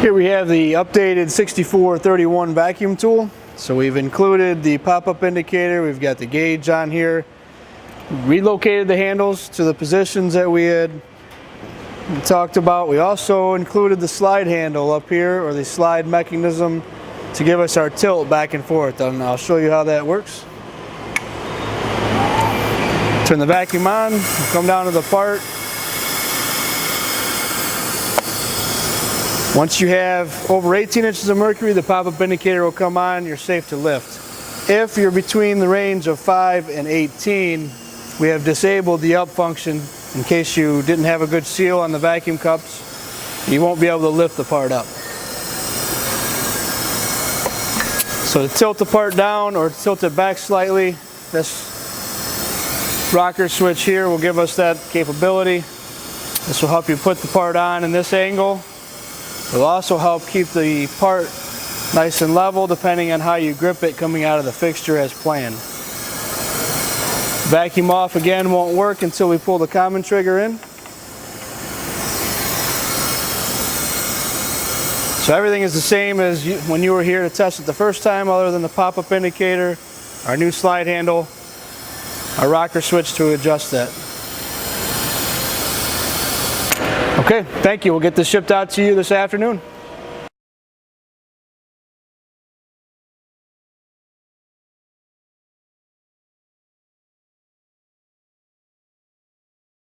Here we have the updated 6431 vacuum tool. So we've included the pop-up indicator, we've got the gauge on here, relocated the handles to the positions that we had talked about. We also included the slide handle up here, or the slide mechanism, to give us our tilt back and forth, and I'll show you how that works. Turn the vacuum on, we'll come down to the part. Once you have over 18 inches of mercury, the pop-up indicator will come on, you're safe to lift. If you're between the range of 5 and 18, we have disabled the up function in case you didn't have a good seal on the vacuum cups. You won't be able to lift the part up. So to tilt the part down or tilt it back slightly, this rocker switch here will give us that capability. This will help you put the part on in this angle. It will also help keep the part nice and level depending on how you grip it coming out of the fixture as planned. Vacuum off again won't work until we pull the common trigger in. So everything is the same as when you were here to test it the first time, other than the pop-up indicator, our new slide handle, our rocker switch to adjust that. Okay, thank you. We'll get this shipped out to you this afternoon.